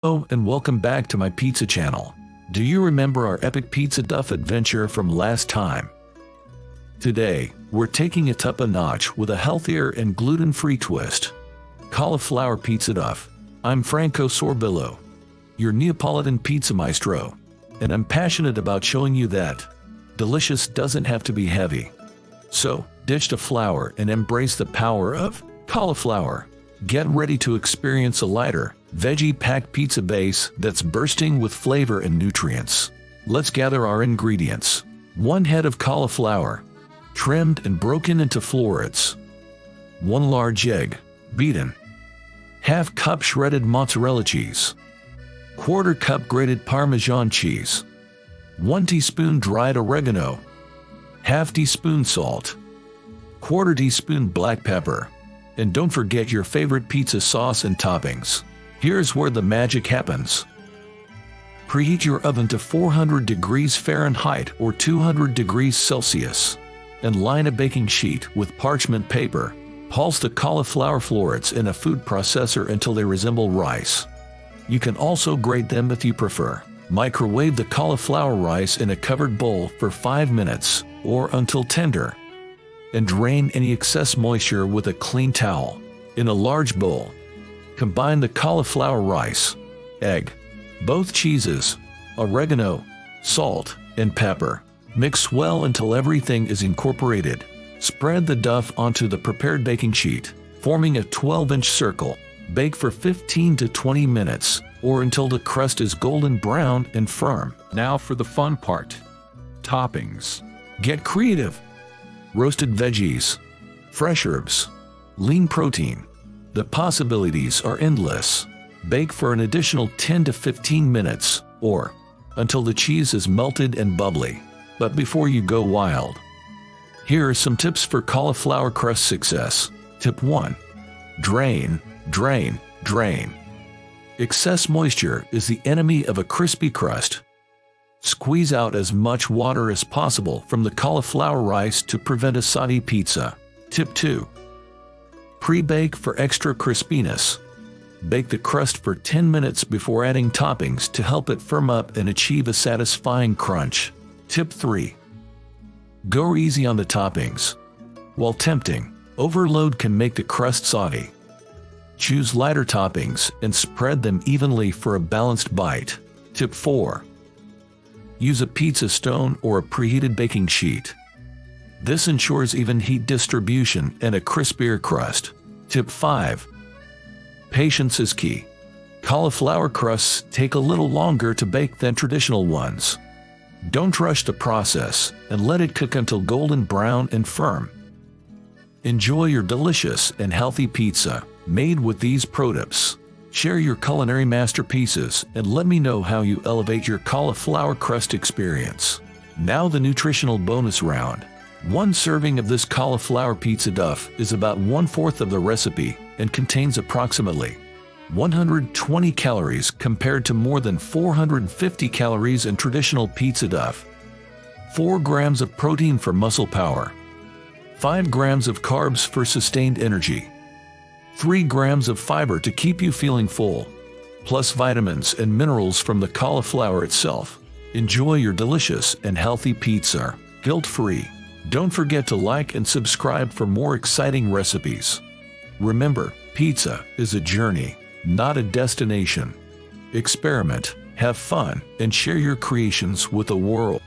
Hello and welcome back to my pizza channel. Do you remember our epic pizza duff adventure from last time? Today, we're taking it up a notch with a healthier and gluten-free twist. Cauliflower pizza duff. I'm Franco Sorbillo, your Neapolitan pizza maestro, and I'm passionate about showing you that delicious doesn't have to be heavy. So, ditch the flour and embrace the power of cauliflower. Get ready to experience a lighter, veggie-packed pizza base that's bursting with flavor and nutrients. Let's gather our ingredients. 1 head of cauliflower, trimmed and broken into florets. 1 large egg, beaten. ½ cup shredded mozzarella cheese. ¼ cup grated Parmesan cheese. 1 teaspoon dried oregano. ½ teaspoon salt. ¼ teaspoon black pepper. And don't forget your favorite pizza sauce and toppings. Here's where the magic happens. Preheat your oven to 400 degrees Fahrenheit or 200 degrees Celsius. And line a baking sheet with parchment paper. Pulse the cauliflower florets in a food processor until they resemble rice. You can also grate them if you prefer. Microwave the cauliflower rice in a covered bowl for 5 minutes, or until tender. And drain any excess moisture with a clean towel. In a large bowl, combine the cauliflower rice, egg, both cheeses, oregano, salt, and pepper. Mix well until everything is incorporated. Spread the duff onto the prepared baking sheet, forming a 12-inch circle. Bake for 15 to 20 minutes, or until the crust is golden brown and firm. Now for the fun part. Toppings. Get creative. Roasted veggies, fresh herbs, lean protein. The possibilities are endless. Bake for an additional 10 to 15 minutes, or until the cheese is melted and bubbly. But before you go wild, here are some tips for cauliflower crust success. Tip 1. Drain, drain, drain. Excess moisture is the enemy of a crispy crust. Squeeze out as much water as possible from the cauliflower rice to prevent a soggy pizza. Tip 2. Pre-bake for extra crispiness. Bake the crust for 10 minutes before adding toppings to help it firm up and achieve a satisfying crunch. Tip 3. Go easy on the toppings. While tempting, overload can make the crust soggy. Choose lighter toppings and spread them evenly for a balanced bite. Tip 4. Use a pizza stone or a preheated baking sheet. This ensures even heat distribution and a crispier crust. Tip 5. Patience is key. Cauliflower crusts take a little longer to bake than traditional ones. Don't rush the process and let it cook until golden brown and firm. Enjoy your delicious and healthy pizza made with these pro tips. Share your culinary masterpieces and let me know how you elevate your cauliflower crust experience. Now the nutritional bonus round. 1 serving of this cauliflower pizza duff is about 1/4 of the recipe and contains approximately 120 calories compared to more than 450 calories in traditional pizza duff. 4 grams of protein for muscle power. 5 grams of carbs for sustained energy. 3 grams of fiber to keep you feeling full, plus vitamins and minerals from the cauliflower itself. Enjoy your delicious and healthy pizza, guilt-free. Don't forget to like and subscribe for more exciting recipes. Remember, pizza is a journey, not a destination. Experiment, have fun, and share your creations with the world.